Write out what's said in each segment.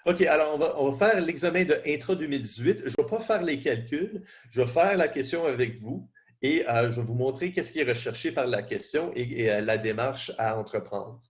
OK, alors on va faire l'examen de Intra 2018. Je ne vais pas faire les calculs, je vais faire la question avec vous et je vais vous montrer qu'est-ce qui est recherché par la question et la démarche à entreprendre.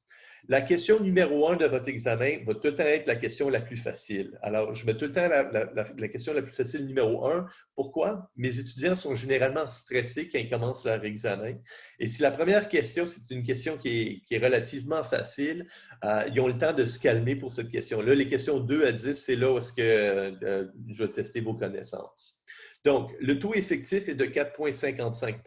La question numéro 1 de votre examen va tout le temps être la question la plus facile. Alors, je mets tout le temps la question la plus facile numéro 1. Pourquoi? Mes étudiants sont généralement stressés quand ils commencent leur examen. Et si la première question, c'est une question qui est relativement facile, ils ont le temps de se calmer pour cette question-là. Les questions 2 à 10, c'est là où est-ce que je vais tester vos connaissances. Donc, le taux effectif est de 4,55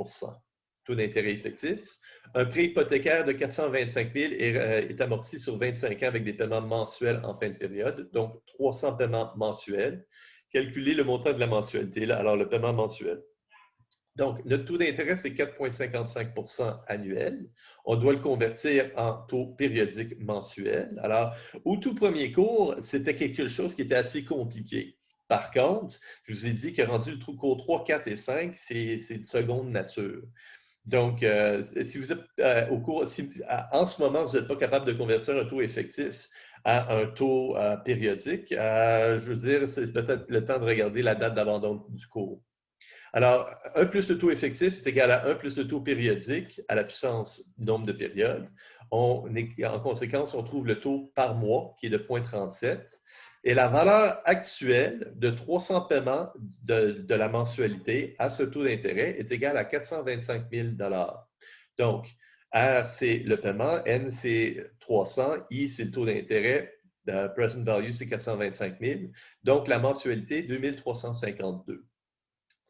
taux d'intérêt effectif. Un prêt hypothécaire de 425 000 est amorti sur 25 ans avec des paiements mensuels en fin de période, donc 300 paiements mensuels. Calculez le montant de la mensualité, alors le paiement mensuel. Donc, notre taux d'intérêt, c'est 4,55 annuel. On doit le convertir en taux périodique mensuel. Alors, au tout premier cours, c'était quelque chose qui était assez compliqué. Par contre, je vous ai dit que rendu le cours 3, 4 et 5, c'est de seconde nature. Donc, si vous êtes au cours, en ce moment, vous n'êtes pas capable de convertir un taux effectif à un taux périodique, je veux dire, c'est peut-être le temps de regarder la date d'abandon du cours. Alors, 1 plus le taux effectif est égal à 1 plus le taux périodique à la puissance nombre de périodes. En conséquence, on trouve le taux par mois qui est de 0,37 et la valeur actuelle de 300 paiements de la mensualité à ce taux d'intérêt est égale à 425 000 Donc, R, c'est le paiement, N, c'est 300, I, c'est le taux d'intérêt, present value, c'est 425 000. Donc, la mensualité, 2 352.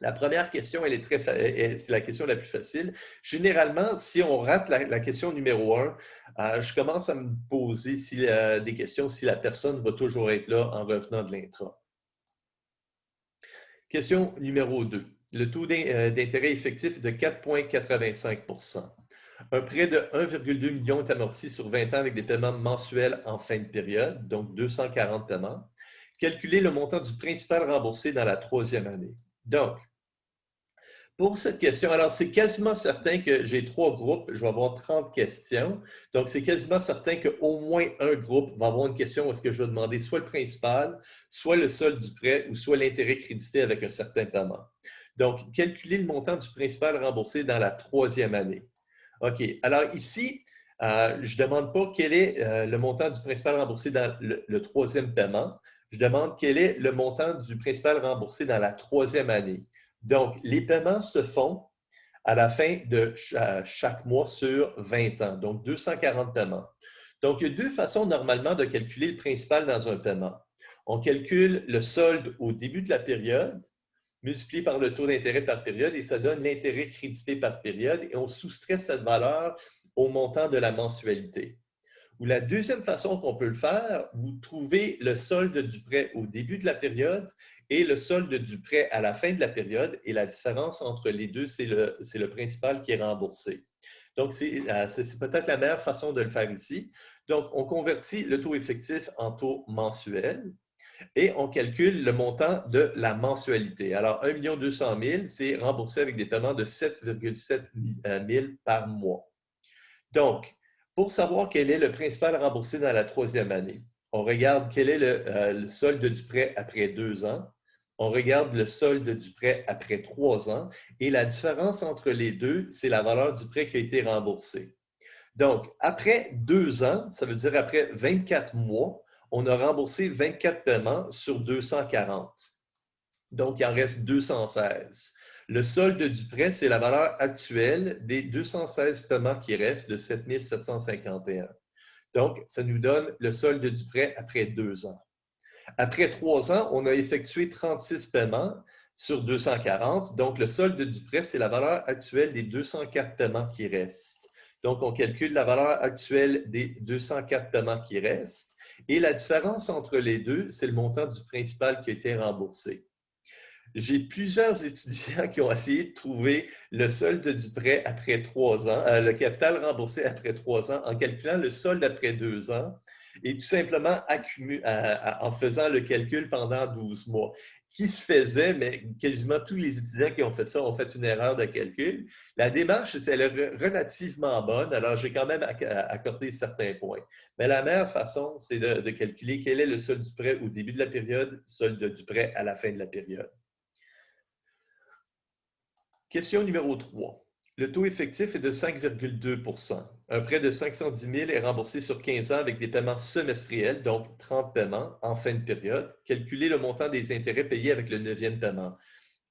La première question, c'est la question la plus facile. Généralement, si on rate la question numéro 1, je commence à me poser des questions si la personne va toujours être là en revenant de l'intra. Question numéro 2. Le taux d'intérêt effectif est de 4,85 Un prêt de 1,2 million est amorti sur 20 ans avec des paiements mensuels en fin de période, donc 240 paiements. Calculez le montant du principal remboursé dans la troisième année. Donc, pour cette question, alors c'est quasiment certain que j'ai 3 groupes, je vais avoir 30 questions. Donc, c'est quasiment certain qu'au moins un groupe va avoir une question où est-ce que je vais demander soit le principal, soit le solde du prêt ou soit l'intérêt crédité avec un certain paiement. Donc, calculer le montant du principal remboursé dans la troisième année. OK. Alors ici, je ne demande pas quel est le montant du principal remboursé dans le troisième paiement. Je demande quel est le montant du principal remboursé dans la troisième année. Donc, les paiements se font à la fin de chaque mois sur 20 ans, donc 240 paiements. Donc, il y a deux façons normalement de calculer le principal dans un paiement. On calcule le solde au début de la période, multiplié par le taux d'intérêt par période, et ça donne l'intérêt crédité par période, et on soustrait cette valeur au montant de la mensualité. Ou la deuxième façon qu'on peut le faire, vous trouvez le solde du prêt au début de la période et le solde du prêt à la fin de la période. Et la différence entre les deux, c'est le principal qui est remboursé. Donc, c'est peut-être la meilleure façon de le faire ici. Donc, on convertit le taux effectif en taux mensuel et on calcule le montant de la mensualité. Alors, 1 200 000, c'est remboursé avec des paiements de 7,7 000 par mois. Donc, pour savoir quel est le principal remboursé dans la troisième année, on regarde quel est le solde du prêt après 2 ans, on regarde le solde du prêt après 3 ans, et la différence entre les deux, c'est la valeur du prêt qui a été remboursé. Donc, après 2 ans, ça veut dire après 24 mois, on a remboursé 24 paiements sur 240. Donc, il en reste 216. Le solde du prêt, c'est la valeur actuelle des 216 paiements qui restent de 7 751. Donc, ça nous donne le solde du prêt après 2 ans. Après 3 ans, on a effectué 36 paiements sur 240. Donc, le solde du prêt, c'est la valeur actuelle des 204 paiements qui restent. Donc, on calcule la valeur actuelle des 204 paiements qui restent. Et la différence entre les deux, c'est le montant du principal qui a été remboursé. J'ai plusieurs étudiants qui ont essayé de trouver le solde du prêt après 3 ans, le capital remboursé après 3 ans, en calculant le solde après 2 ans. et tout simplement en faisant le calcul pendant 12 mois. Qui se faisait, mais quasiment tous les étudiants qui ont fait ça ont fait une erreur de calcul. La démarche était relativement bonne, alors j'ai quand même accordé certains points. Mais la meilleure façon, c'est de calculer quel est le solde du prêt au début de la période, solde du prêt à la fin de la période. Question numéro 3. Le taux effectif est de 5,2 %. Un prêt de 510 000 est remboursé sur 15 ans avec des paiements semestriels, donc 30 paiements en fin de période. Calculez le montant des intérêts payés avec le 9e paiement.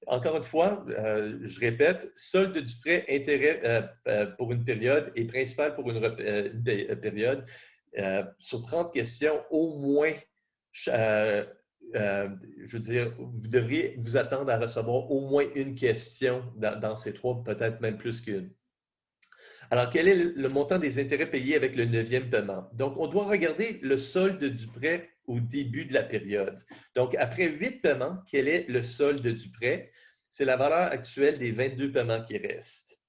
Encore une fois, je répète, solde du prêt, intérêt pour une période et principal pour une période. Sur 30 questions, au moins, je veux dire, vous devriez vous attendre à recevoir au moins une question dans ces trois, peut-être même plus qu'une. Alors, quel est le montant des intérêts payés avec le 9e paiement? Donc, on doit regarder le solde du prêt au début de la période. Donc, après 8 paiements, quel est le solde du prêt? C'est la valeur actuelle des 22 paiements qui restent.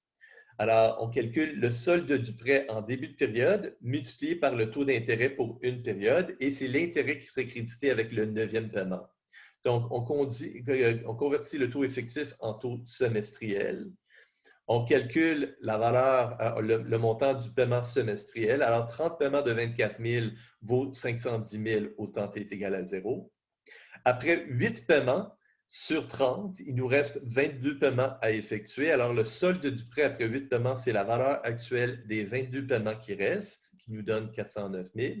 Alors, on calcule le solde du prêt en début de période multiplié par le taux d'intérêt pour une période et c'est l'intérêt qui serait crédité avec le 9e paiement. Donc, on convertit le taux effectif en taux semestriel. On calcule la valeur, le montant du paiement semestriel. Alors, 30 paiements de 24 000 vaut 510 000 au temps t est égal à 0. Après 8 paiements sur 30, il nous reste 22 paiements à effectuer. Alors, le solde du prêt après 8 paiements, c'est la valeur actuelle des 22 paiements qui restent, qui nous donne 409 000.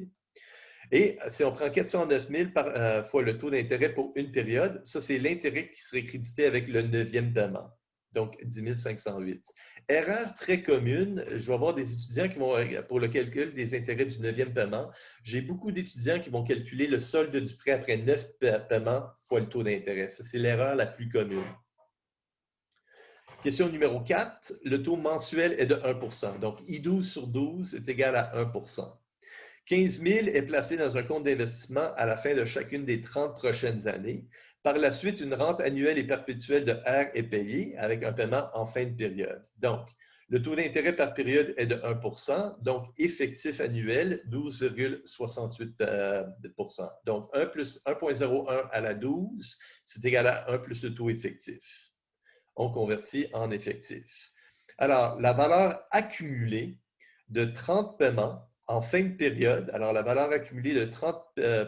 Et si on prend 409 000 fois le taux d'intérêt pour une période, ça, c'est l'intérêt qui serait crédité avec le 9e paiement. Donc, 10 508. Erreur très commune, je vais avoir des étudiants qui vont, pour le calcul des intérêts du 9e paiement, j'ai beaucoup d'étudiants qui vont calculer le solde du prêt après 9 paiements fois le taux d'intérêt. Ça, c'est l'erreur la plus commune. Question numéro 4, le taux mensuel est de 1 %. Donc, I12 sur 12 est égal à 1 %. 15 000 est placé dans un compte d'investissement à la fin de chacune des 30 prochaines années. Par la suite, une rente annuelle et perpétuelle de R est payée avec un paiement en fin de période. Donc, le taux d'intérêt par période est de 1 %, donc effectif annuel 12,68 %. Donc, 1 plus 1,01 à la 12, c'est égal à 1 plus le taux effectif. On convertit en effectif. Alors, la valeur accumulée de 30 paiements en fin de période, alors la valeur accumulée de 30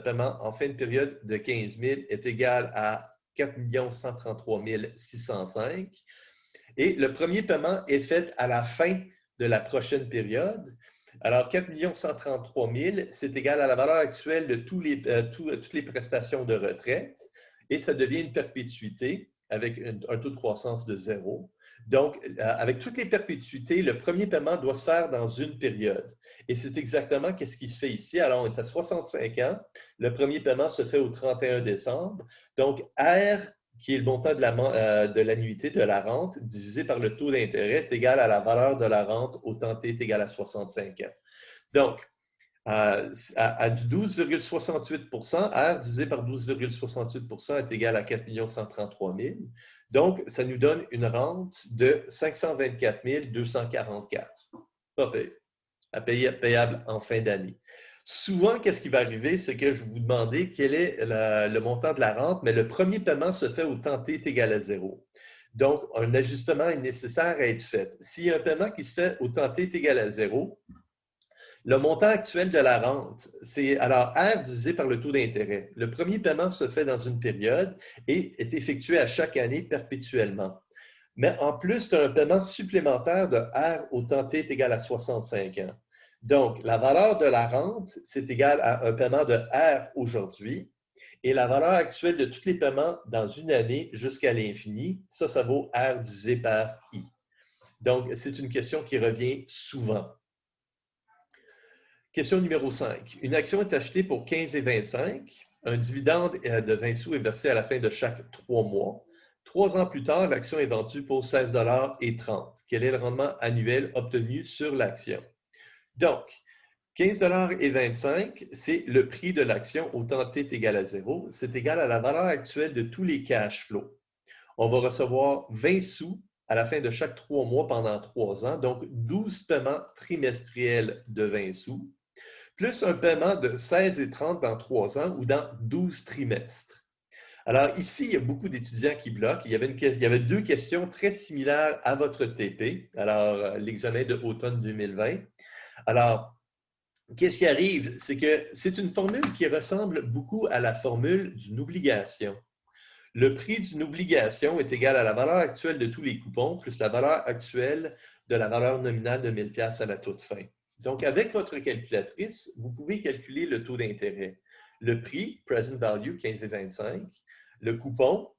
paiements en fin de période de 15 000 est égale à 4 133 605. Et le premier paiement est fait à la fin de la prochaine période. Alors, 4 133 000, c'est égal à la valeur actuelle de toutes les prestations de retraite et ça devient une perpétuité avec un taux de croissance de 0. Donc, avec toutes les perpétuités, le premier paiement doit se faire dans une période. Et c'est exactement ce qui se fait ici. Alors, on est à 65 ans. Le premier paiement se fait au 31 décembre. Donc, R, qui est le montant de l'annuité de la rente, divisé par le taux d'intérêt, est égal à la valeur de la rente au temps t est égal à 65 ans. Donc, à du 12,68 %, R divisé par 12,68 % est égal à 4 133 000. Donc, ça nous donne une rente de 524 244. Pas payé, payable en fin d'année. Souvent, qu'est-ce qui va arriver? C'est que je vais vous demander quel est le montant de la rente, mais le premier paiement se fait au temps t est égal à 0. Donc, un ajustement est nécessaire à être fait. S'il y a un paiement qui se fait au temps t est égal à 0, le montant actuel de la rente, c'est alors R divisé par le taux d'intérêt. Le premier paiement se fait dans une période et est effectué à chaque année perpétuellement. Mais en plus, tu as un paiement supplémentaire de R au temps t est égal à 65 ans. Donc, la valeur de la rente, c'est égal à un paiement de R aujourd'hui et la valeur actuelle de tous les paiements dans une année jusqu'à l'infini, ça vaut R divisé par I. Donc, c'est une question qui revient souvent. Question numéro 5. Une action est achetée pour 15 et 25. Un dividende de 20 sous est versé à la fin de chaque 3 mois. 3 ans plus tard, l'action est vendue pour 16 et 30. Quel est le rendement annuel obtenu sur l'action? Donc, 15 et 25, c'est le prix de l'action au temps t est égal à 0. C'est égal à la valeur actuelle de tous les cash flows. On va recevoir 20 sous à la fin de chaque 3 mois pendant 3 ans, donc 12 paiements trimestriels de 20 sous. plus un paiement de 16,30 dans 3 ans ou dans 12 trimestres. Alors ici, il y a beaucoup d'étudiants qui bloquent. Il y avait deux questions très similaires à votre TP, alors l'examen de automne 2020. Alors, qu'est-ce qui arrive? C'est que c'est une formule qui ressemble beaucoup à la formule d'une obligation. Le prix d'une obligation est égal à la valeur actuelle de tous les coupons plus la valeur actuelle de la valeur nominale de 1000 $ à la toute fin. Donc, avec votre calculatrice, vous pouvez calculer le taux d'intérêt. Le prix, present value, 15,25. Le coupon,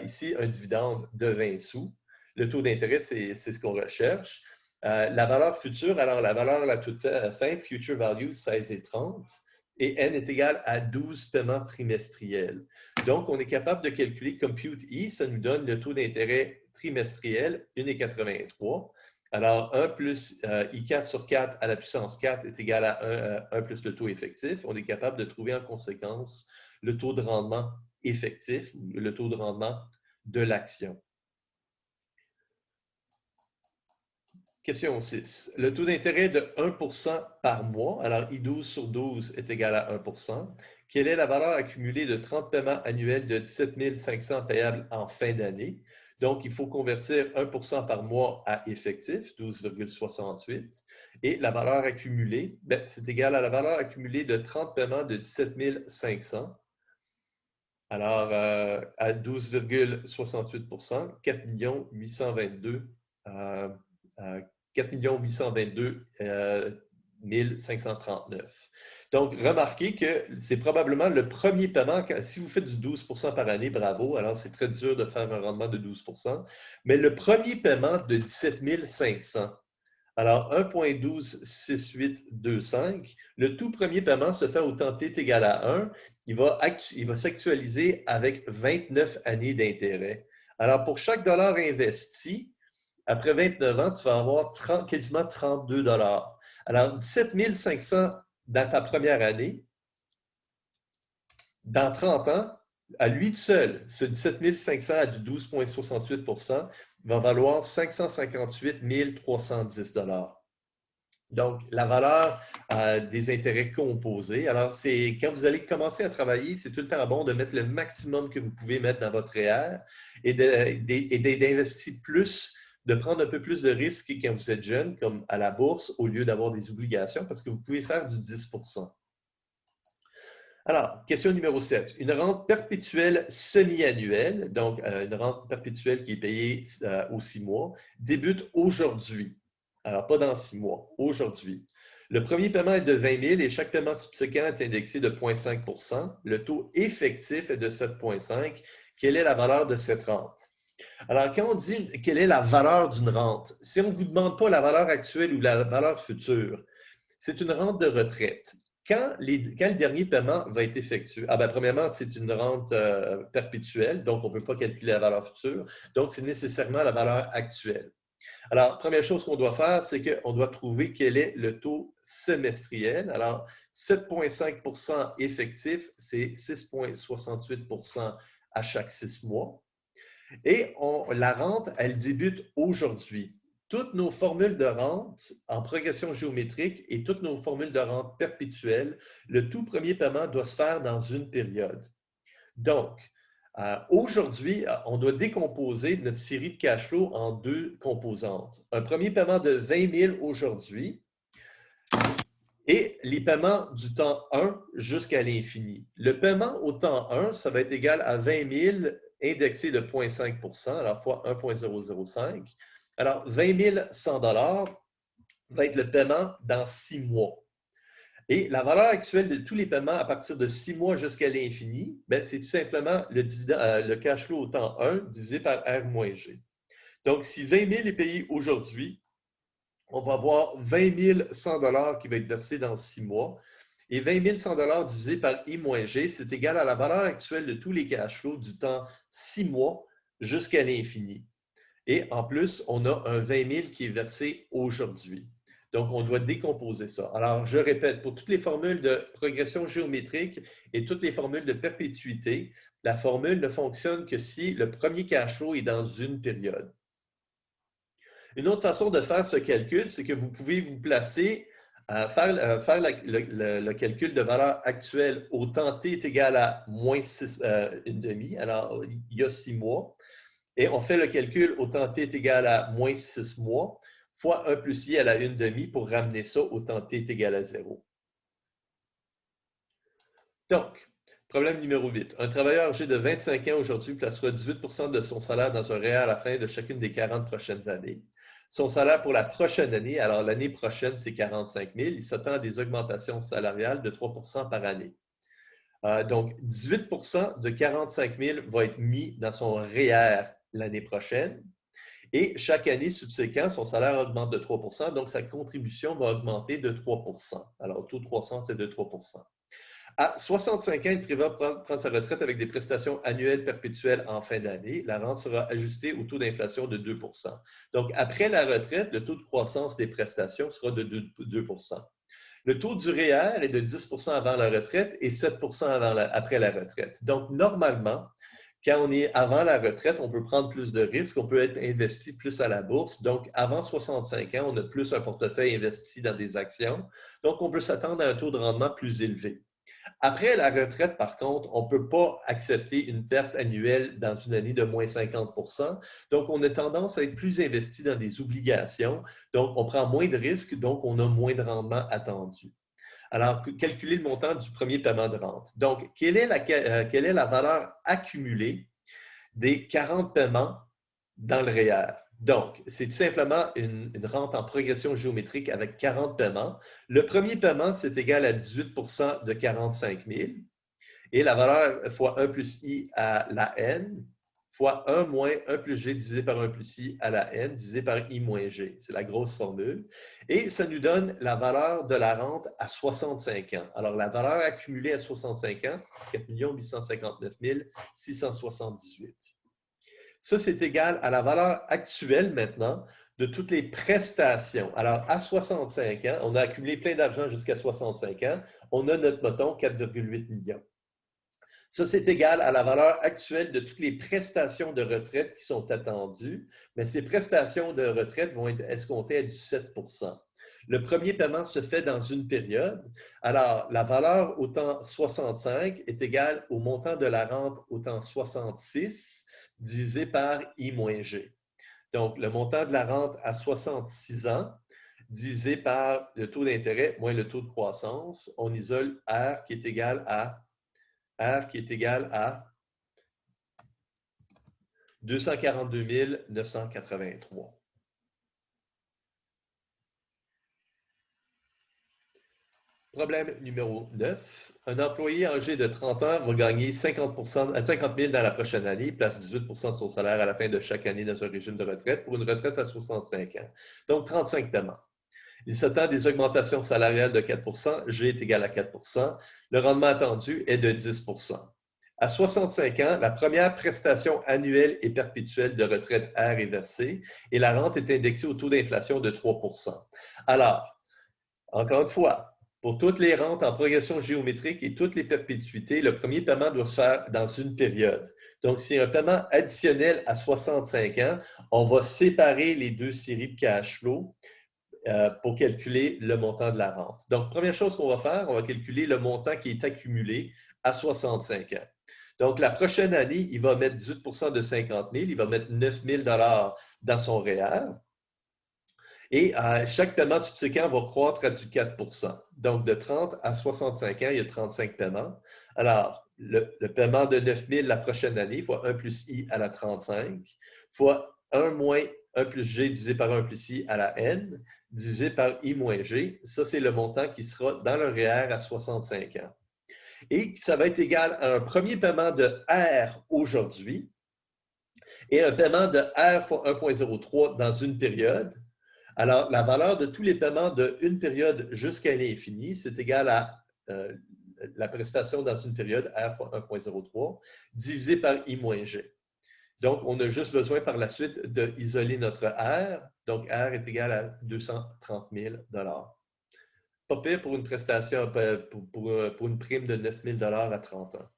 ici, un dividende de 20 sous. Le taux d'intérêt, c'est ce qu'on recherche. La valeur future, alors la valeur à la toute fin, future value, 16,30. Et N est égal à 12 paiements trimestriels. Donc, on est capable de calculer compute I, ça nous donne le taux d'intérêt trimestriel, 1,83. Alors, 1 plus I4 sur 4 à la puissance 4 est égal à 1 plus le taux effectif. On est capable de trouver en conséquence le taux de rendement effectif, le taux de rendement de l'action. Question 6. Le taux d'intérêt de 1 % par mois, alors I12 sur 12 est égal à 1 %. Quelle est la valeur accumulée de 30 paiements annuels de 17 500 payables en fin d'année? Donc, il faut convertir 1 % par mois à effectif, 12,68. Et la valeur accumulée, c'est égal à la valeur accumulée de 30 paiements de 17 500. Alors, à 12,68 %, 4 822 4 822 539. Donc, remarquez que c'est probablement le premier paiement. Si vous faites du 12 % par année, bravo. Alors, c'est très dur de faire un rendement de 12 %. Mais le premier paiement de 17 500, alors 1,126825, le tout premier paiement se fait au temps t est égal à 1. Il va s'actualiser avec 29 années d'intérêt. Alors, pour chaque dollar investi, après 29 ans, tu vas avoir quasiment 32 $. Alors, 17 500 dans ta première année, dans 30 ans, à lui tout seul, ce 17 500 à du 12,68 % va valoir 558 310 $. Donc, la valeur des intérêts composés. Alors, c'est quand vous allez commencer à travailler, c'est tout le temps bon de mettre le maximum que vous pouvez mettre dans votre REER et d'investir plus, de prendre un peu plus de risques quand vous êtes jeune, comme à la bourse, au lieu d'avoir des obligations, parce que vous pouvez faire du 10 %. Alors, question numéro 7. Une rente perpétuelle semi-annuelle, donc une rente perpétuelle qui est payée aux 6 mois, débute aujourd'hui. Alors, pas dans 6 mois, aujourd'hui. Le premier paiement est de 20 000 et chaque paiement subséquent est indexé de 0,5 %. Le taux effectif est de 7,5 %. Quelle est la valeur de cette rente? Alors, quand on dit quelle est la valeur d'une rente, si on ne vous demande pas la valeur actuelle ou la valeur future, c'est une rente de retraite. Quand le dernier paiement va être effectué, premièrement, c'est une rente perpétuelle, donc on ne peut pas calculer la valeur future. Donc, c'est nécessairement la valeur actuelle. Alors, première chose qu'on doit faire, c'est qu'on doit trouver quel est le taux semestriel. Alors, 7,5 % effectif, c'est 6,68 % à chaque 6 mois. Et la rente, elle débute aujourd'hui. Toutes nos formules de rente en progression géométrique et toutes nos formules de rente perpétuelles, le tout premier paiement doit se faire dans une période. Donc, aujourd'hui, on doit décomposer notre série de cash flow en deux composantes. Un premier paiement de 20 000 aujourd'hui et les paiements du temps 1 jusqu'à l'infini. Le paiement au temps 1, ça va être égal à 20 000 indexé de 0,5 %, alors fois 1,005. Alors, 20 100 $ va être le paiement dans 6 mois. Et la valeur actuelle de tous les paiements à partir de 6 mois jusqu'à l'infini, c'est tout simplement le cash flow au temps 1 divisé par R-G. Donc, si 20 000 est payé aujourd'hui, on va avoir 20 100 $ qui va être versé dans 6 mois. Et 20 100 $ divisé par I-G, c'est égal à la valeur actuelle de tous les cash flows du temps 6 mois jusqu'à l'infini. Et en plus, on a un 20 000 qui est versé aujourd'hui. Donc, on doit décomposer ça. Alors, je répète, pour toutes les formules de progression géométrique et toutes les formules de perpétuité, la formule ne fonctionne que si le premier cash flow est dans une période. Une autre façon de faire ce calcul, c'est que vous pouvez vous placer Faire le calcul de valeur actuelle au temps t est égal à moins 6,5. Alors, il y a 6 mois. Et on fait le calcul au temps t est égal à moins 6 mois fois 1 plus i à la 1/2 pour ramener ça au temps t est égal à 0. Donc, problème numéro 8. Un travailleur âgé de 25 ans aujourd'hui placera 18 de son salaire dans un REER à la fin de chacune des 40 prochaines années. Son salaire pour la prochaine année, alors l'année prochaine, c'est 45 000. Il s'attend à des augmentations salariales de 3 par année. Donc, 18 de 45 000 va être mis dans son REER l'année prochaine. Et chaque année subséquente, son salaire augmente de 3 donc sa contribution va augmenter de 3 Alors, le taux de croissance est de 3 À 65 ans, il prévoit prendre sa retraite avec des prestations annuelles perpétuelles en fin d'année. La rente sera ajustée au taux d'inflation de 2 Donc, après la retraite, le taux de croissance des prestations sera de 2 Le taux du REER est de 10 avant la retraite et 7 après la retraite. Donc, normalement, quand on est avant la retraite, on peut prendre plus de risques, on peut être investi plus à la bourse. Donc, avant 65 ans, on a plus un portefeuille investi dans des actions. Donc, on peut s'attendre à un taux de rendement plus élevé. Après la retraite, par contre, on ne peut pas accepter une perte annuelle dans une année de moins 50 Donc, on a tendance à être plus investi dans des obligations. Donc, on prend moins de risques, donc on a moins de rendement attendu. Alors, calculer le montant du premier paiement de rente. Donc, quelle est la valeur accumulée des 40 paiements dans le REER? Donc, c'est tout simplement une rente en progression géométrique avec 40 paiements. Le premier paiement, c'est égal à 18 de 45 000 et la valeur fois 1 plus i à la n fois 1 moins 1 plus g divisé par 1 plus i à la n divisé par i moins g. C'est la grosse formule. Et ça nous donne la valeur de la rente à 65 ans. Alors, la valeur accumulée à 65 ans, 4 859 678. Ça, c'est égal à la valeur actuelle maintenant de toutes les prestations. Alors, à 65 ans, on a accumulé plein d'argent jusqu'à 65 ans. On a notre moton, 4,8 millions. Ça, c'est égal à la valeur actuelle de toutes les prestations de retraite qui sont attendues, mais ces prestations de retraite vont être escomptées à du 7 Le premier paiement se fait dans une période. Alors, la valeur au temps 65 est égale au montant de la rente au temps 66 divisé par I moins G. Donc, le montant de la rente à 66 ans divisé par le taux d'intérêt moins le taux de croissance, on isole R qui est égal à 242 983. Problème numéro 9. Un employé âgé de 30 ans va gagner 50 000 dans la prochaine année. Il place 18 de son salaire à la fin de chaque année dans un régime de retraite pour une retraite à 65 ans. Donc, 35 paiements. Il s'attend à des augmentations salariales de 4 G est égal à 4 Le rendement attendu est de 10 À 65 ans, la première prestation annuelle et perpétuelle de retraite R est versée et la rente est indexée au taux d'inflation de 3 Alors, encore une fois, pour toutes les rentes en progression géométrique et toutes les perpétuités, le premier paiement doit se faire dans une période. Donc, c'est un paiement additionnel à 65 ans. On va séparer les deux séries de cash flow pour calculer le montant de la rente. Donc, première chose qu'on va faire, on va calculer le montant qui est accumulé à 65 ans. Donc, la prochaine année, il va mettre 18 de 50 000, il va mettre 9 000 dans son REER. Et chaque paiement subséquent va croître à du 4 Donc, de 30 à 65 ans, il y a 35 paiements. Alors, le paiement de 9 000 la prochaine année, fois 1 plus i à la 35, fois 1 moins 1 plus g divisé par 1 plus i à la n, divisé par i moins g. Ça, c'est le montant qui sera dans le REER à 65 ans. Et ça va être égal à un premier paiement de R aujourd'hui et un paiement de R fois 1,03 dans une période. Alors, la valeur de tous les paiements d'une période jusqu'à l'infini, c'est égal à la prestation dans une période R fois 1,03 divisé par I moins G. Donc, on a juste besoin par la suite d'isoler notre R. Donc, R est égal à 230 000 Pas pire pour une prestation, pour une prime de 9 000 à 30 ans.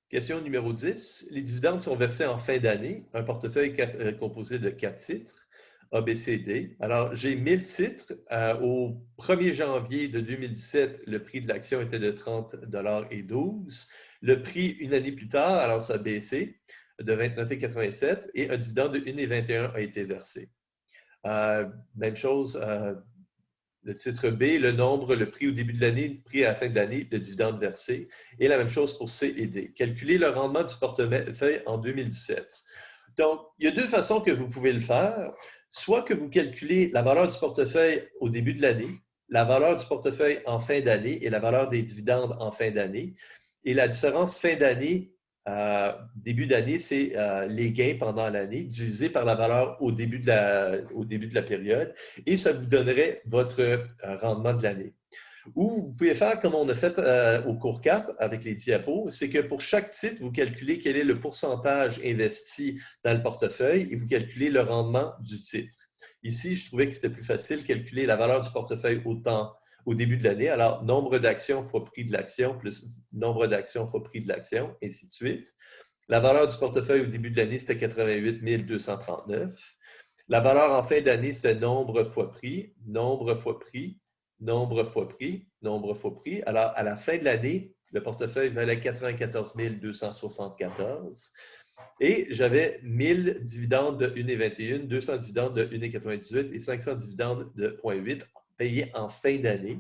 Question numéro 10. Les dividendes sont versés en fin d'année. Un portefeuille composé de 4 titres. ABCD. Alors, j'ai 1000 titres. Au 1er janvier de 2017, le prix de l'action était de 30,12 $. Le prix, une année plus tard, alors ça a baissé de 29,87 et un dividende de 1,21 a été versé. Même chose, le titre B, le nombre, le prix au début de l'année, le prix à la fin de l'année, le dividende versé. Et la même chose pour C et D. Calculer le rendement du portefeuille en 2017. Donc, il y a deux façons que vous pouvez le faire. Soit que vous calculez la valeur du portefeuille au début de l'année, la valeur du portefeuille en fin d'année et la valeur des dividendes en fin d'année. Et la différence fin d'année, début d'année, c'est les gains pendant l'année divisé par la valeur au début de la période et ça vous donnerait votre rendement de l'année. Ou vous pouvez faire comme on a fait au cours 4 avec les diapos, c'est que pour chaque titre, vous calculez quel est le pourcentage investi dans le portefeuille et vous calculez le rendement du titre. Ici, je trouvais que c'était plus facile de calculer la valeur du portefeuille au début de l'année. Alors, nombre d'actions fois prix de l'action plus nombre d'actions fois prix de l'action, ainsi de suite. La valeur du portefeuille au début de l'année, c'était 88 239. La valeur en fin d'année, c'était nombre fois prix, nombre fois prix, nombre fois prix, nombre fois prix. Alors, à la fin de l'année, le portefeuille valait 94 274. Et j'avais 1000 dividendes de 1,21, 200 dividendes de 1,98 et 500 dividendes de 0,8 payés en fin d'année.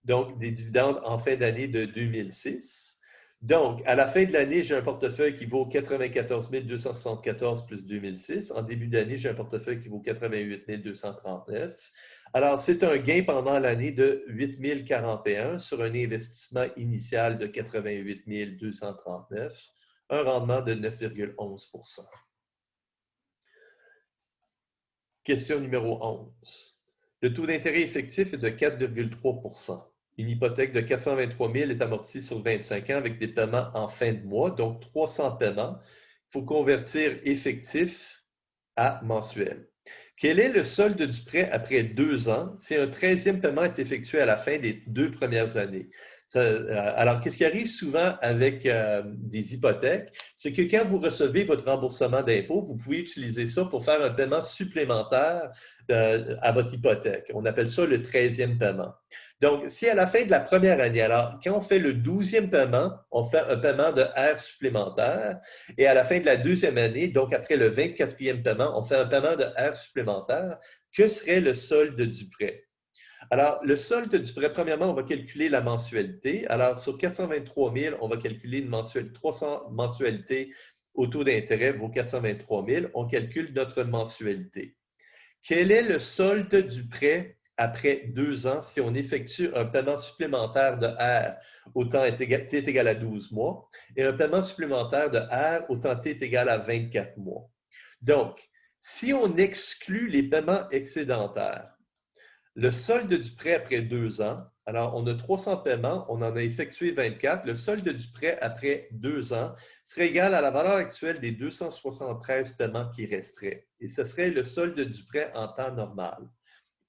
Donc, des dividendes en fin d'année de 2006. Donc, à la fin de l'année, j'ai un portefeuille qui vaut 94 274 plus 2006. En début d'année, j'ai un portefeuille qui vaut 88 239. Alors, c'est un gain pendant l'année de 8 041 sur un investissement initial de 88 239, un rendement de 9,11 %. Question numéro 11. Le taux d'intérêt effectif est de 4,3 %. Une hypothèque de 423 000 est amortie sur 25 ans avec des paiements en fin de mois, donc 300 paiements. Il faut convertir effectif à mensuel. Quel est le solde du prêt après 2 ans si un 13e paiement est effectué à la fin des 2 premières années? Alors, qu'est-ce qui arrive souvent avec des hypothèques? C'est que quand vous recevez votre remboursement d'impôt, vous pouvez utiliser ça pour faire un paiement supplémentaire à votre hypothèque. On appelle ça le 13e paiement. Donc, si à la fin de la première année, alors quand on fait le 12e paiement, on fait un paiement de R supplémentaire et à la fin de la deuxième année, donc après le 24e paiement, on fait un paiement de R supplémentaire, que serait le solde du prêt? Alors, le solde du prêt, premièrement, on va calculer la mensualité. Alors, sur 423 000, on va calculer une mensualité, 300 mensualités au taux d'intérêt vaut 423 000. On calcule notre mensualité. Quel est le solde du prêt après 2 ans si on effectue un paiement supplémentaire de R au temps t est égal à 12 mois et un paiement supplémentaire de R au temps t est égal à 24 mois? Donc, si on exclut les paiements excédentaires, le solde du prêt après 2 ans, alors on a 300 paiements, on en a effectué 24. Le solde du prêt après 2 ans serait égal à la valeur actuelle des 273 paiements qui resteraient. Et ce serait le solde du prêt en temps normal.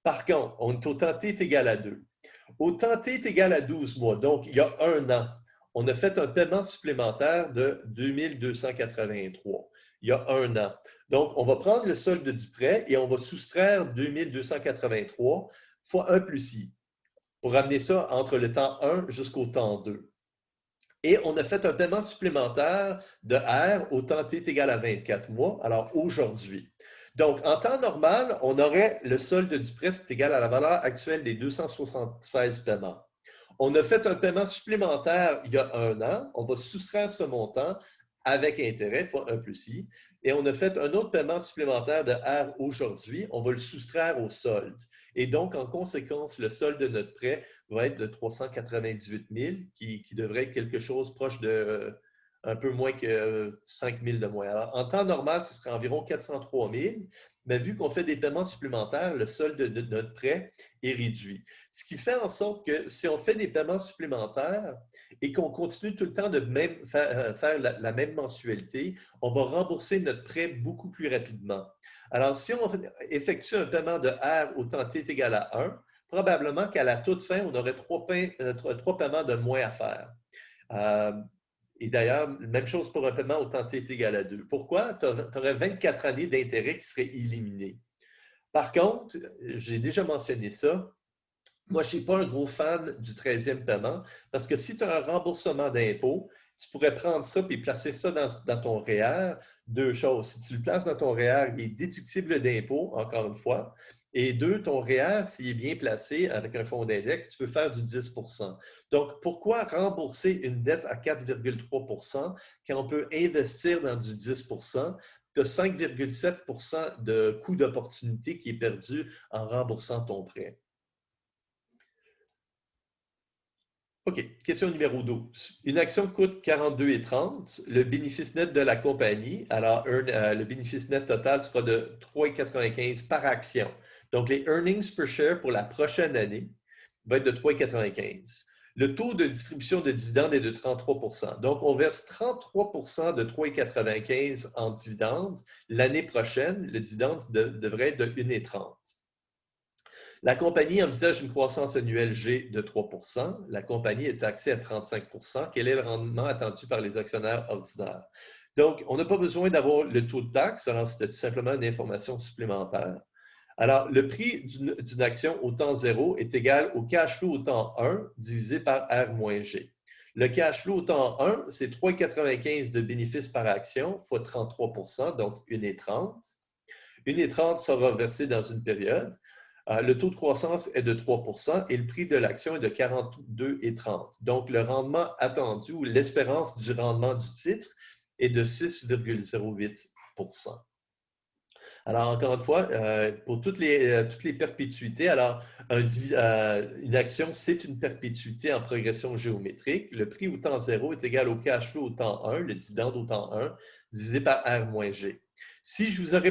Par contre, on est au temps t est égal à 2. Au temps t est égal à 12 mois, donc il y a 1 an, on a fait un paiement supplémentaire de 2283. Il y a 1 an. Donc, on va prendre le solde du prêt et on va soustraire 2283 fois 1 plus i pour ramener ça entre le temps 1 jusqu'au temps 2. Et on a fait un paiement supplémentaire de R au temps t est égal à 24 mois, alors aujourd'hui. Donc, en temps normal, on aurait le solde du prêt, c'est égal à la valeur actuelle des 276 paiements. On a fait un paiement supplémentaire il y a 1 an. On va soustraire ce montant avec intérêt, fois 1 plus i. Et on a fait un autre paiement supplémentaire de R aujourd'hui. On va le soustraire au solde. Et donc, en conséquence, le solde de notre prêt va être de 398 000, qui devrait être quelque chose proche de un peu moins que 5 000 de moins. Alors, en temps normal, ce serait environ 403 000. Mais vu qu'on fait des paiements supplémentaires, le solde de notre prêt est réduit. Ce qui fait en sorte que si on fait des paiements supplémentaires et qu'on continue tout le temps de faire la même mensualité, on va rembourser notre prêt beaucoup plus rapidement. Alors, si on effectue un paiement de R au temps t est égal à 1, probablement qu'à la toute fin, on aurait 3 paiements de moins à faire. Et d'ailleurs, même chose pour un paiement au temps T est égal à 2. Pourquoi? Tu aurais 24 années d'intérêt qui seraient éliminées. Par contre, j'ai déjà mentionné ça, moi, je ne suis pas un gros fan du 13e paiement parce que si tu as un remboursement d'impôt, tu pourrais prendre ça et placer ça dans ton REER. Deux choses. Si tu le places dans ton REER, il est déductible d'impôt, encore une fois. Et deux, ton REER, s'il est bien placé avec un fonds d'index, tu peux faire du 10 %. Donc, pourquoi rembourser une dette à 4,3 quand on peut investir dans du 10 %? Tu as 5,7 % de coût d'opportunité qui est perdu en remboursant ton prêt. OK. Question numéro 12. Une action coûte 42,30. Le bénéfice net de la compagnie, alors le bénéfice net total sera de 3,95 par action. Donc, les earnings per share pour la prochaine année va être de 3,95. Le taux de distribution de dividendes est de 33 %. Donc, on verse 33 % de 3,95 en dividendes. L'année prochaine, le dividende devrait être de 1,30. La compagnie envisage une croissance annuelle G de 3 %. La compagnie est taxée à 35 %. Quel est le rendement attendu par les actionnaires ordinaires? Donc, on n'a pas besoin d'avoir le taux de taxe, alors c'est tout simplement une information supplémentaire. Alors, le prix d'une action au temps 0 est égal au cash flow au temps 1 divisé par R moins G. Le cash flow au temps 1, c'est 3,95 de bénéfices par action fois 33 %, donc 1,30. 1,30 sera versé dans une période. Le taux de croissance est de 3 % et le prix de l'action est de 42,30. Donc, le rendement attendu ou l'espérance du rendement du titre est de 6,08 %. Alors, encore une fois, pour toutes les perpétuités, alors une action, c'est une perpétuité en progression géométrique. Le prix au temps 0 est égal au cash flow au temps 1, le dividende au temps 1, divisé par R moins G. Si je vous aurais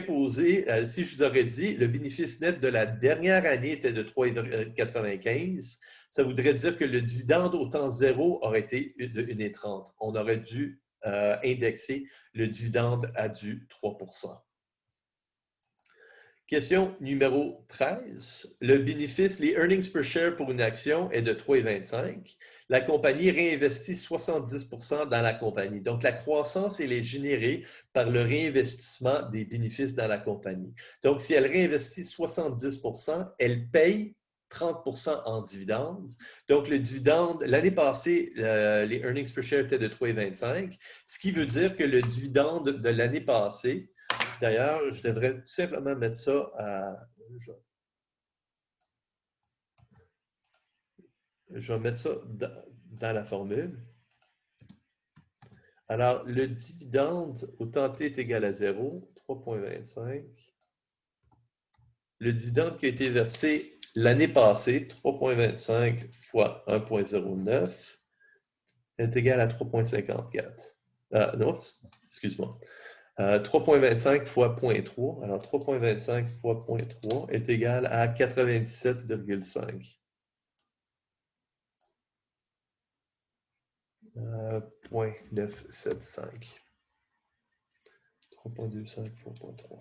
dit le bénéfice net de la dernière année était de 3,95, ça voudrait dire que le dividende au temps 0 aurait été de 1,30. On aurait dû indexer le dividende à du 3 %. Question numéro 13. Le bénéfice, les earnings per share pour une action est de 3,25. La compagnie réinvestit 70 % dans la compagnie. Donc, la croissance, elle est générée par le réinvestissement des bénéfices dans la compagnie. Donc, si elle réinvestit 70 %, elle paye 30 % en dividendes. Donc, le dividende, l'année passée, les earnings per share étaient de 3,25, ce qui veut dire que le dividende de l'année passée, d'ailleurs, je devrais tout simplement mettre ça à... Je vais mettre ça dans la formule. Alors, le dividende au temps T est égal à 0, 3,25. Le dividende qui a été versé l'année passée, 3,25 fois 1,09, est égal à 3,54. Non, excuse-moi. 3,25 fois 0,3. Alors, 3,25 fois 0,3 est égal à 97,5. 0,975. 3,25 fois 0,3.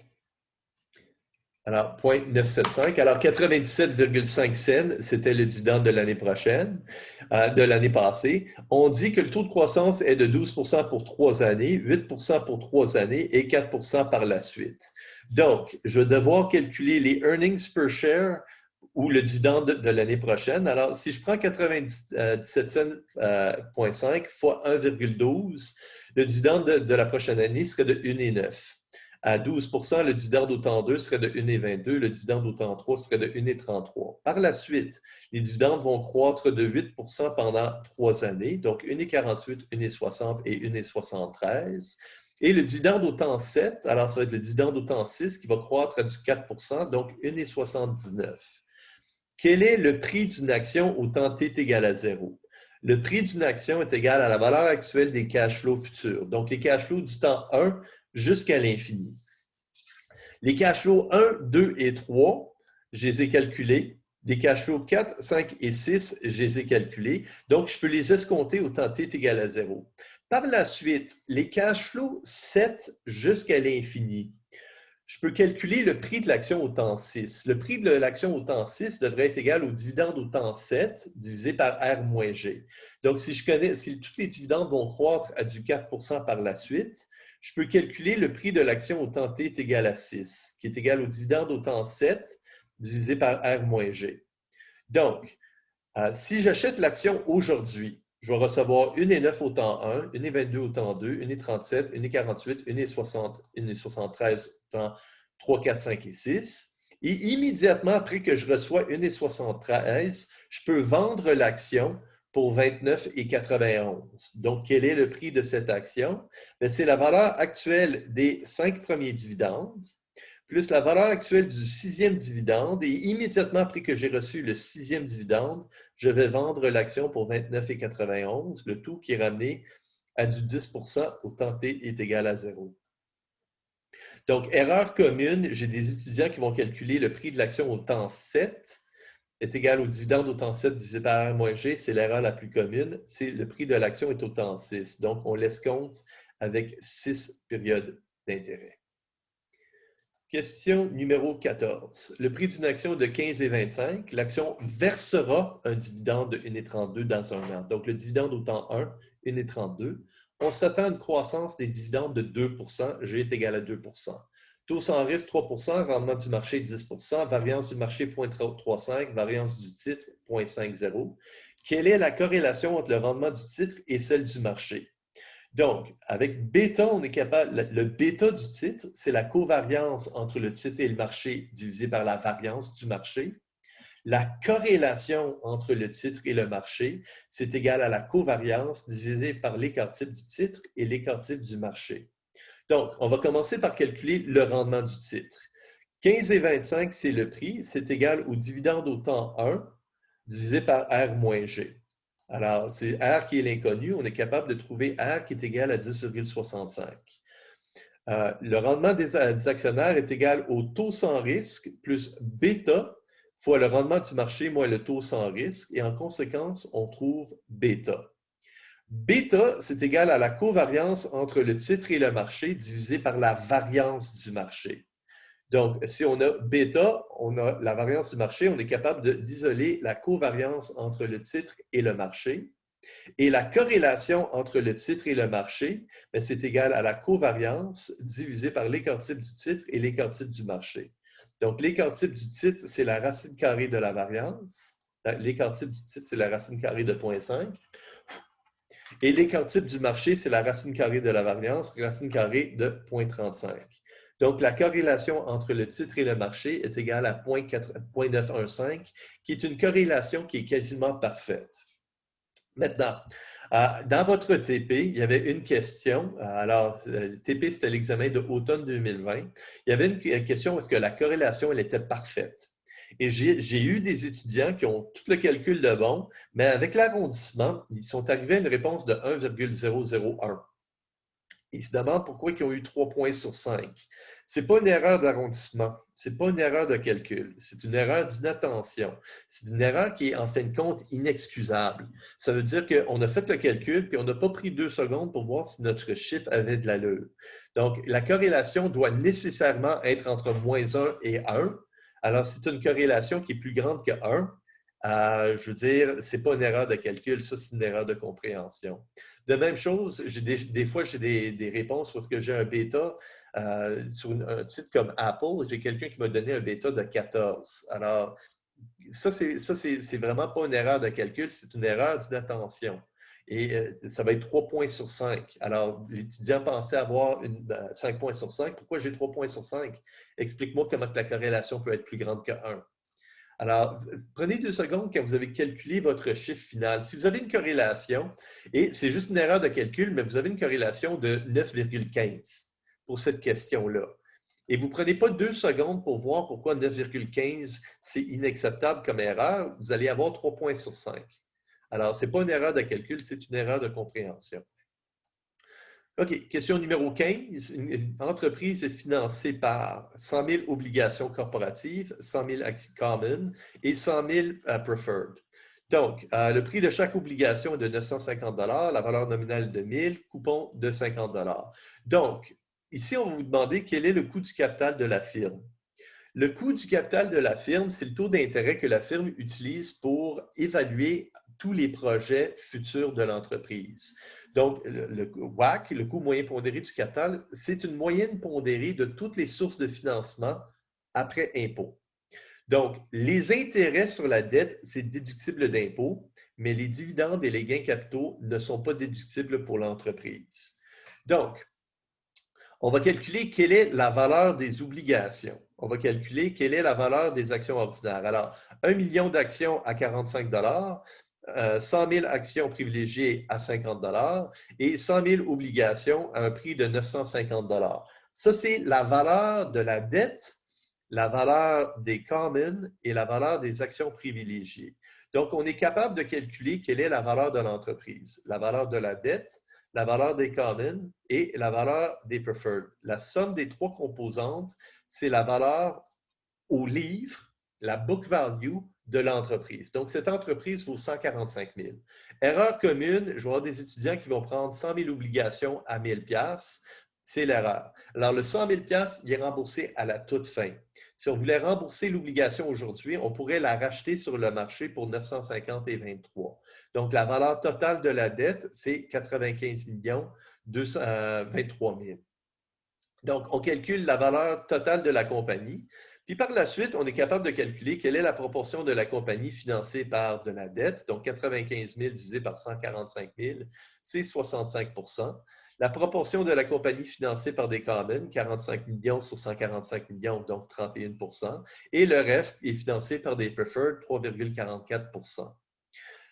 Alors, 0,975. Alors, 97,5 cents, c'était le dividende de l'année prochaine, de l'année passée. On dit que le taux de croissance est de 12 % pour 3 années, 8 % pour 3 années et 4 % par la suite. Donc, je vais devoir calculer les earnings per share ou le dividende de l'année prochaine. Alors, si je prends 97,5 cents fois 1,12, le dividende de la prochaine année serait de 1,9. À 12 %, le dividende au temps 2 serait de 1,22, le dividende au temps 3 serait de 1,33. Par la suite, les dividendes vont croître de 8 % pendant 3 années, donc 1,48, 1,60 et 1,73. Et le dividende au temps 7, alors ça va être le dividende au temps 6 qui va croître à du 4 %, donc 1,79. Quel est le prix d'une action au temps T est égal à 0? Le prix d'une action est égal à la valeur actuelle des cash flows futurs. Donc, les cash flows du temps 1 jusqu'à l'infini. Les cash flows 1, 2 et 3, je les ai calculés. Les cash flows 4, 5 et 6, je les ai calculés. Donc, je peux les escompter au temps T est égal à 0. Par la suite, les cash flows 7 jusqu'à l'infini. je peux calculer le prix de l'action au temps 6. Le prix de l'action au temps 6 devrait être égal au dividende au temps 7 divisé par R moins G. Donc, si tous les dividendes vont croître à du 4 par la suite, je peux calculer le prix de l'action au temps T est égal à 6, qui est égal au dividende au temps 7 divisé par R moins G. Donc, si j'achète l'action aujourd'hui, je vais recevoir 1,9 au temps 1, 1,22 au temps 2, 1,37, 1,48, 1,60, 1,73 au temps 3, 4, 5 et 6. Et immédiatement après que je reçois 1,73, je peux vendre l'action pour 29,91. Donc, quel est le prix de cette action? C'est la valeur actuelle des 5 premiers dividendes, plus la valeur actuelle du 6e dividende. Et immédiatement après que j'ai reçu le 6e dividende, je vais vendre l'action pour 29,91, le tout qui est ramené à du 10 au temps T est égal à 0. Donc, erreur commune, j'ai des étudiants qui vont calculer le prix de l'action au temps 7 est égal au dividende au temps 7 divisé par R moins G. C'est l'erreur la plus commune. C'est le prix de l'action est au temps 6. Donc, on laisse compte avec 6 périodes d'intérêt. Question numéro 14. Le prix d'une action de 15,25, l'action versera un dividende de 1,32 dans un an. Donc, le dividende au temps 1, 1,32. On s'attend à une croissance des dividendes de 2 G est égal à 2 Taux sans risque 3 rendement du marché 10 variance du marché 0,35, variance du titre 0,50. Quelle est la corrélation entre le rendement du titre et celle du marché? Donc, avec bêta, on est capable, le bêta du titre, c'est la covariance entre le titre et le marché divisé par la variance du marché. La corrélation entre le titre et le marché, c'est égal à la covariance divisée par l'écart-type du titre et l'écart-type du marché. Donc, on va commencer par calculer le rendement du titre. 15,25, c'est le prix, c'est égal au dividende au temps 1 divisé par R moins G. Alors, c'est R qui est l'inconnu. On est capable de trouver R qui est égal à 10,65. Le rendement des actionnaires est égal au taux sans risque plus bêta fois le rendement du marché moins le taux sans risque. Et en conséquence, on trouve bêta. Bêta, c'est égal à la covariance entre le titre et le marché divisé par la variance du marché. Donc, si on a bêta, on a la variance du marché, on est capable d'isoler la covariance entre le titre et le marché. Et la corrélation entre le titre et le marché, c'est égal à la covariance divisée par l'écart-type du titre et l'écart-type du marché. Donc, l'écart-type du titre, c'est la racine carrée de la variance. L'écart-type du titre, c'est la racine carrée de 0,5. Et l'écart-type du marché, c'est la racine carrée de la variance, racine carrée de 0,35. Donc, la corrélation entre le titre et le marché est égale à 0,915, qui est une corrélation qui est quasiment parfaite. Maintenant, dans votre TP, il y avait une question. Alors, le TP, c'était l'examen de automne 2020. Il y avait une question, est-ce que la corrélation, elle était parfaite? Et j'ai eu des étudiants qui ont tout le calcul de bon, mais avec l'arrondissement, ils sont arrivés à une réponse de 1,001. Ils se demandent pourquoi ils ont eu 3 points sur 5. Ce n'est pas une erreur d'arrondissement, ce n'est pas une erreur de calcul, c'est une erreur d'inattention. C'est une erreur qui est en fin de compte inexcusable. Ça veut dire qu'on a fait le calcul puis on n'a pas pris 2 secondes pour voir si notre chiffre avait de l'allure. Donc, la corrélation doit nécessairement être entre -1 et 1. Alors, c'est une corrélation qui est plus grande que 1. Je veux dire, ce n'est pas une erreur de calcul, ça, c'est une erreur de compréhension. De même chose, des fois, j'ai des réponses parce que j'ai un bêta sur un titre comme Apple. J'ai quelqu'un qui m'a donné un bêta de 14. Alors, ça, c'est vraiment pas une erreur de calcul, c'est une erreur d'inattention. Et ça va être 3 points sur 5. Alors, l'étudiant pensait avoir 5 points sur 5. Pourquoi j'ai 3 points sur 5? Explique-moi comment la corrélation peut être plus grande que 1. Alors, prenez 2 secondes quand vous avez calculé votre chiffre final. Si vous avez une corrélation, et c'est juste une erreur de calcul, mais vous avez une corrélation de 9,15 pour cette question-là. Et vous ne prenez pas 2 secondes pour voir pourquoi 9,15 c'est inacceptable comme erreur, vous allez avoir 3 points sur 5. Alors, ce n'est pas une erreur de calcul, c'est une erreur de compréhension. OK, question numéro 15. Une entreprise est financée par 100 000 obligations corporatives, 100 000 actions common et 100 000 preferred. Donc, le prix de chaque obligation est de 950 la valeur nominale de 1 000, coupon de 50 Donc, ici, on va vous demander quel est le coût du capital de la firme. Le coût du capital de la firme, c'est le taux d'intérêt que la firme utilise pour évaluer tous les projets futurs de l'entreprise. Donc, le WACC, le coût moyen pondéré du capital, c'est une moyenne pondérée de toutes les sources de financement après impôt. Donc, les intérêts sur la dette, c'est déductible d'impôt, mais les dividendes et les gains capitaux ne sont pas déductibles pour l'entreprise. Donc, on va calculer quelle est la valeur des obligations. On va calculer quelle est la valeur des actions ordinaires. Alors, 1 million d'actions à 45 100 000 actions privilégiées à 50 et 100 000 obligations à un prix de 950 Ça, c'est la valeur de la dette, la valeur des commons et la valeur des actions privilégiées. Donc, on est capable de calculer quelle est la valeur de l'entreprise, la valeur de la dette, la valeur des commons et la valeur des preferred. La somme des trois composantes, c'est la valeur au livre, la book value de l'entreprise. Donc, cette entreprise vaut 145 000. Erreur commune, je vais avoir des étudiants qui vont prendre 100 000 obligations à 1 000 $. C'est l'erreur. Alors, le 100 000 $, il est remboursé à la toute fin. Si on voulait rembourser l'obligation aujourd'hui, on pourrait la racheter sur le marché pour 950 et 23. Donc, la valeur totale de la dette, c'est 95 223 000. Donc, on calcule la valeur totale de la compagnie. Puis par la suite, on est capable de calculer quelle est la proportion de la compagnie financée par de la dette. Donc, 95 000 divisé par 145 000, c'est 65 La proportion de la compagnie financée par des commons, 45 millions sur 145 millions, donc 31 Et le reste est financé par des preferred, 3,44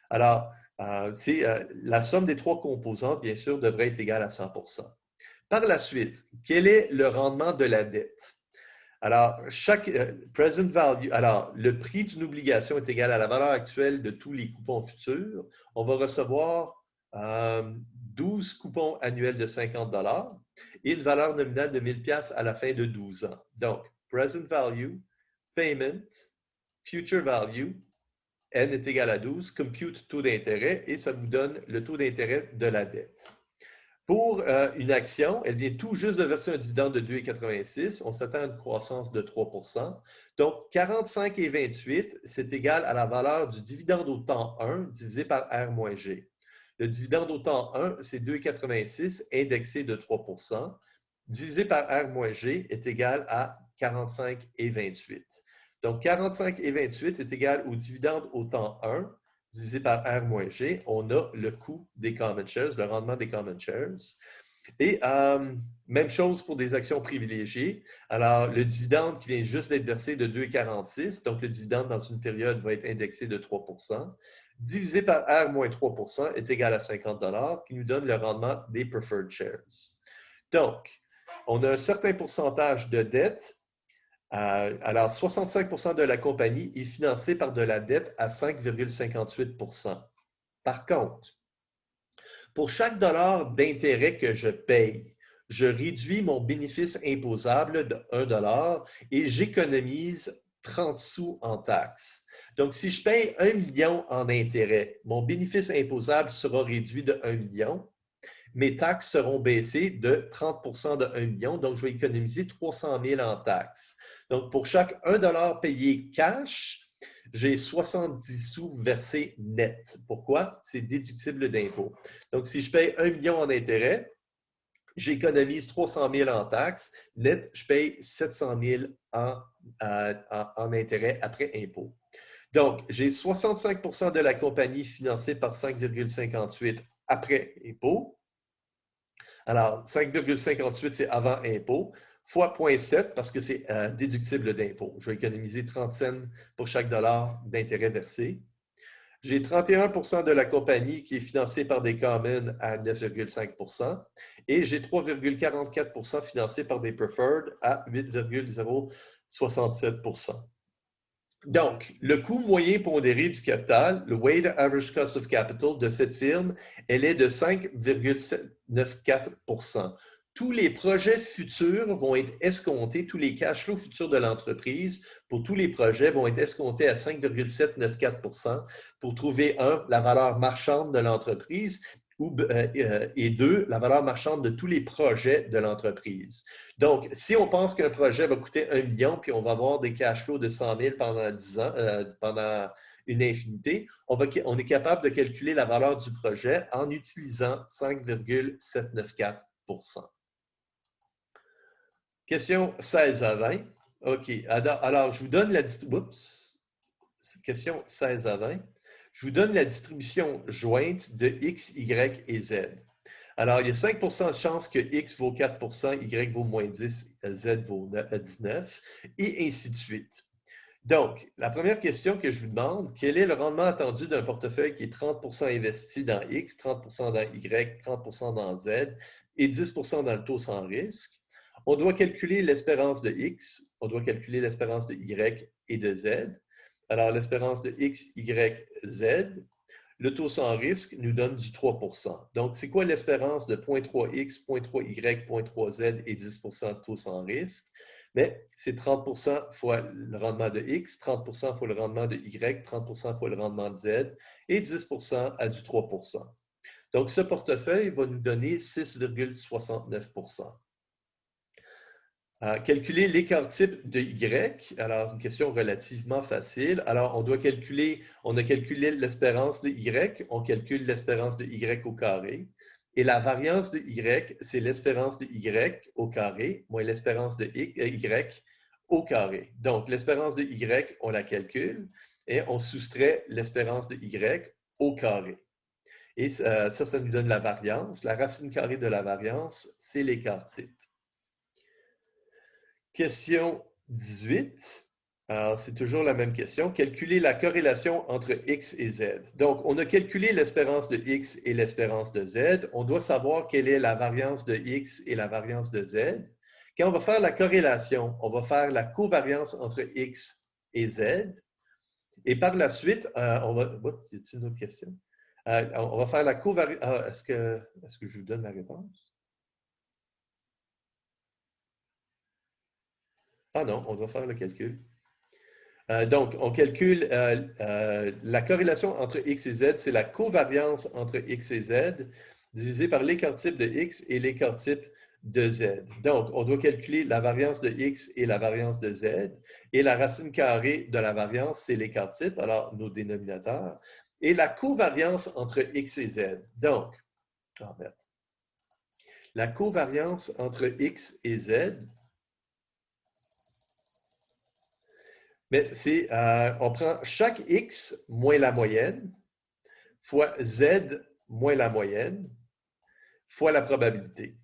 Alors, la somme des trois composantes, bien sûr, devrait être égale à 100 Par la suite, quel est le rendement de la dette? Alors, chaque present value, alors le prix d'une obligation est égal à la valeur actuelle de tous les coupons futurs. On va recevoir 12 coupons annuels de 50 et une valeur nominale de 1 000 $ à la fin de 12 ans. Donc, present value, payment, future value, n est égal à 12, compute taux d'intérêt et ça vous donne le taux d'intérêt de la dette. Pour une action, elle vient tout juste de verser un dividende de 2,86. On s'attend à une croissance de 3 Donc, 45 et 28, c'est égal à la valeur du dividende au temps 1 divisé par R-G. Le dividende au temps 1, c'est 2,86 indexé de 3 divisé par R-G est égal à 45 et 28. Donc, 45 et 28 est égal au dividende au temps 1 divisé par R-G, on a le coût des common shares, le rendement des common shares. Et même chose pour des actions privilégiées. Alors, le dividende qui vient juste d'être versé de 2,46, donc le dividende dans une période va être indexé de 3 divisé par R moins 3 est égal à 50 qui nous donne le rendement des preferred shares. Donc, on a un certain pourcentage de dette. Alors, 65 de la compagnie est financée par de la dette à 5,58 Par contre, pour chaque dollar d'intérêt que je paye, je réduis mon bénéfice imposable de 1 $ et j'économise 30 sous en taxes. Donc, si je paye 1 million en intérêt, mon bénéfice imposable sera réduit de 1 million. Mes taxes seront baissées de 30 de 1 million, donc je vais économiser 300 000 en taxes. Donc, pour chaque 1 $ payé cash, j'ai 70 sous versés net. Pourquoi? C'est déductible d'impôt. Donc, si je paye 1 million en intérêt, j'économise 300 000 en taxes. Net, je paye 700 000 en intérêt après impôt. Donc, j'ai 65 de la compagnie financée par 5,58 après impôt. Alors, 5,58, c'est avant impôt, fois 0,7 parce que c'est déductible d'impôt. Je vais économiser 30 cents pour chaque dollar d'intérêt versé. J'ai 31 de la compagnie qui est financée par des commons à 9,5 et j'ai 3,44 financé par des preferred à 8,067 Donc, le coût moyen pondéré du capital, le weighted average cost of capital de cette firme, elle est de 5,94 Tous les projets futurs vont être escomptés, tous les cash flows futurs de l'entreprise pour tous les projets vont être escomptés à 5,794 pour trouver, la valeur marchande de l'entreprise et 2, la valeur marchande de tous les projets de l'entreprise. Donc, si on pense qu'un projet va coûter 1 million, puis on va avoir des cash flows de 100 000 pendant 10 ans, pendant une infinité, on est capable de calculer la valeur du projet en utilisant 5,794 %. Question 16 à 20. OK. Alors, je vous donne la question 16 à 20. Je vous donne la distribution jointe de X, Y et Z. Alors, il y a 5 de chance que X vaut 4 Y vaut moins 10, Z vaut 19, et ainsi de suite. Donc, la première question que je vous demande, quel est le rendement attendu d'un portefeuille qui est 30 investi dans X, 30 dans Y, 30 dans Z et 10 dans le taux sans risque? On doit calculer l'espérance de X, on doit calculer l'espérance de Y et de Z. Alors, l'espérance de X, Y, Z, le taux sans risque nous donne du 3 %. Donc, c'est quoi l'espérance de 0,3X, 0,3Y, 0,3Z et 10 de taux sans risque? Mais c'est 30 fois le rendement de X, 30 fois le rendement de Y, 30 fois le rendement de Z et 10 à du 3 %. Donc, ce portefeuille va nous donner 6,69 %. Calculer l'écart type de Y. Alors, une question relativement facile. Alors, on a calculé l'espérance de Y, on calcule l'espérance de Y au carré. Et la variance de Y, c'est l'espérance de Y au carré moins l'espérance de Y au carré. Donc, l'espérance de Y, on la calcule et on soustrait l'espérance de Y au carré. Et ça nous donne la variance. La racine carrée de la variance, c'est l'écart type. Question 18. Alors, c'est toujours la même question. Calculer la corrélation entre X et Z. Donc, on a calculé l'espérance de X et l'espérance de Z. On doit savoir quelle est la variance de X et la variance de Z. Quand on va faire la corrélation, on va faire la covariance entre X et Z. Et par la suite, on va... y a-t-il une autre question? On va faire la covariance... est-ce que je vous donne la réponse? Ah non, on doit faire le calcul. Donc, on calcule la corrélation entre X et Z, c'est la covariance entre X et Z divisé par l'écart type de X et l'écart type de Z. Donc, on doit calculer la variance de X et la variance de Z. Et la racine carrée de la variance, c'est l'écart type, alors nos dénominateurs. Et la covariance entre X et Z. Donc, la covariance entre X et Z, mais c'est, on prend chaque X moins la moyenne fois Z moins la moyenne fois la probabilité,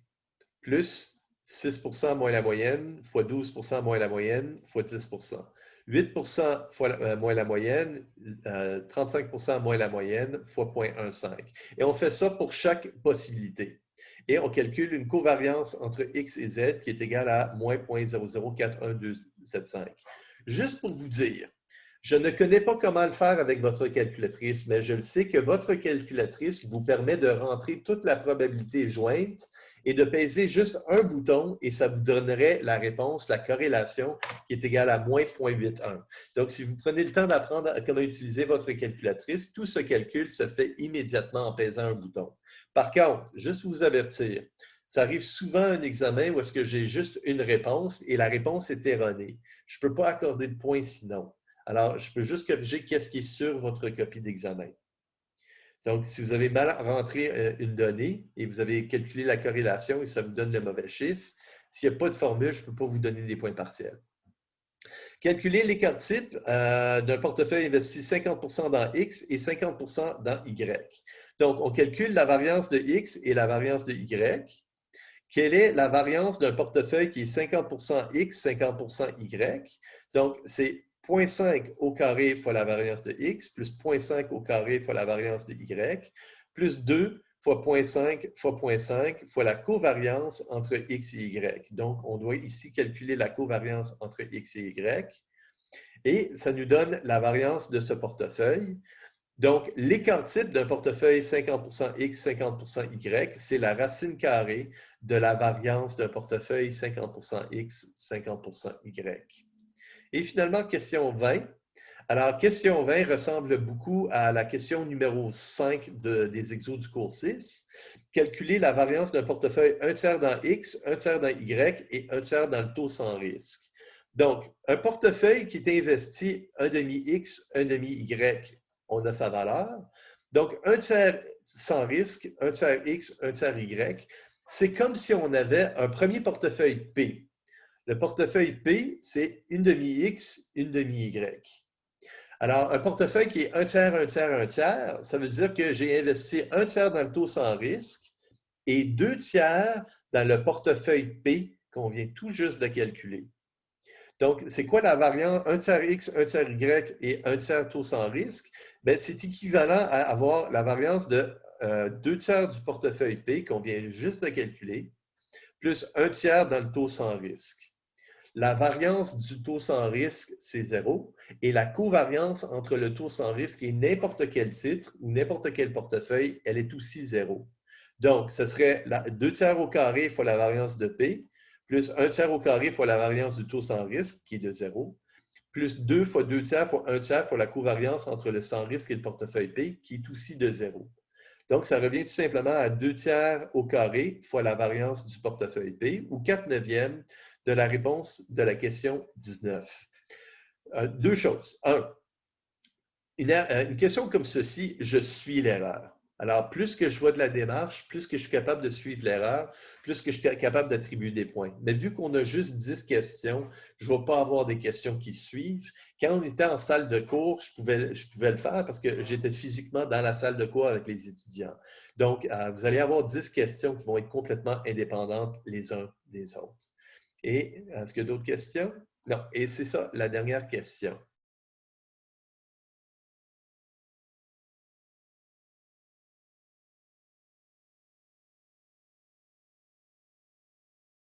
plus 6 moins la moyenne fois 12 moins la moyenne fois 10 8 fois moins la moyenne, 35 moins la moyenne fois 0,15. Et on fait ça pour chaque possibilité. Et on calcule une covariance entre X et Z qui est égale à moins 0,0041275. Juste pour vous dire, je ne connais pas comment le faire avec votre calculatrice, mais je le sais que votre calculatrice vous permet de rentrer toute la probabilité jointe et de peser juste un bouton et ça vous donnerait la réponse, la corrélation qui est égale à moins 0,81. Donc, si vous prenez le temps d'apprendre comment utiliser votre calculatrice, tout ce calcul se fait immédiatement en pesant un bouton. Par contre, juste vous avertir, ça arrive souvent à un examen où est-ce que j'ai juste une réponse et la réponse est erronée. Je ne peux pas accorder de points sinon. Alors, je peux juste corriger qu'est-ce qui est sur votre copie d'examen. Donc, si vous avez mal rentré une donnée et vous avez calculé la corrélation et ça vous donne le mauvais chiffre, s'il n'y a pas de formule, je ne peux pas vous donner des points partiels. Calculer l'écart type d'un portefeuille investi 50 dans X et 50 dans Y. Donc, on calcule la variance de X et la variance de Y. Quelle est la variance d'un portefeuille qui est 50 X, 50 Y? Donc, c'est 0,5 au carré fois la variance de X, plus 0,5 au carré fois la variance de Y, plus 2 fois 0,5 fois 0,5 fois la covariance entre X et Y. Donc, on doit ici calculer la covariance entre X et Y. Et ça nous donne la variance de ce portefeuille. Donc, l'écart type d'un portefeuille 50 X, 50 Y, c'est la racine carrée de la variance d'un portefeuille 50 X, 50 Y. Et finalement, question 20. Alors, question 20 ressemble beaucoup à la question numéro 5 des exos du cours 6. Calculer la variance d'un portefeuille un tiers dans X, un tiers dans Y et un tiers dans le taux sans risque. Donc, un portefeuille qui est investi un demi X, un demi Y, on a sa valeur. Donc, un tiers sans risque, un tiers X, un tiers Y, c'est comme si on avait un premier portefeuille P. Le portefeuille P, c'est une demi X, une demi Y. Alors, un portefeuille qui est un tiers, un tiers, un tiers, ça veut dire que j'ai investi un tiers dans le taux sans risque et deux tiers dans le portefeuille P qu'on vient tout juste de calculer. Donc, c'est quoi la variante un tiers X, un tiers Y et un tiers taux sans risque? Bien, c'est équivalent à avoir la variance de deux tiers du portefeuille P qu'on vient juste de calculer, plus un tiers dans le taux sans risque. La variance du taux sans risque, c'est 0. Et la covariance entre le taux sans risque et n'importe quel titre ou n'importe quel portefeuille, elle est aussi 0. Donc, ce serait 2 tiers au carré fois la variance de P, plus 1 tiers au carré fois la variance du taux sans risque, qui est de 0, plus 2 fois 2 tiers fois 1 tiers fois la covariance entre le sans risque et le portefeuille P, qui est aussi de 0. Donc, ça revient tout simplement à 2 tiers au carré fois la variance du portefeuille P, ou 4/9 de la réponse de la question 19. Deux choses. Un, une question comme ceci, je suis l'erreur. Alors, plus que je vois de la démarche, plus que je suis capable de suivre l'erreur, plus que je suis capable d'attribuer des points. Mais vu qu'on a juste 10 questions, je ne vais pas avoir des questions qui suivent. Quand on était en salle de cours, je pouvais le faire parce que j'étais physiquement dans la salle de cours avec les étudiants. Donc, vous allez avoir 10 questions qui vont être complètement indépendantes les uns des autres. Et est-ce qu'il y a d'autres questions? Non. Et c'est ça, la dernière question.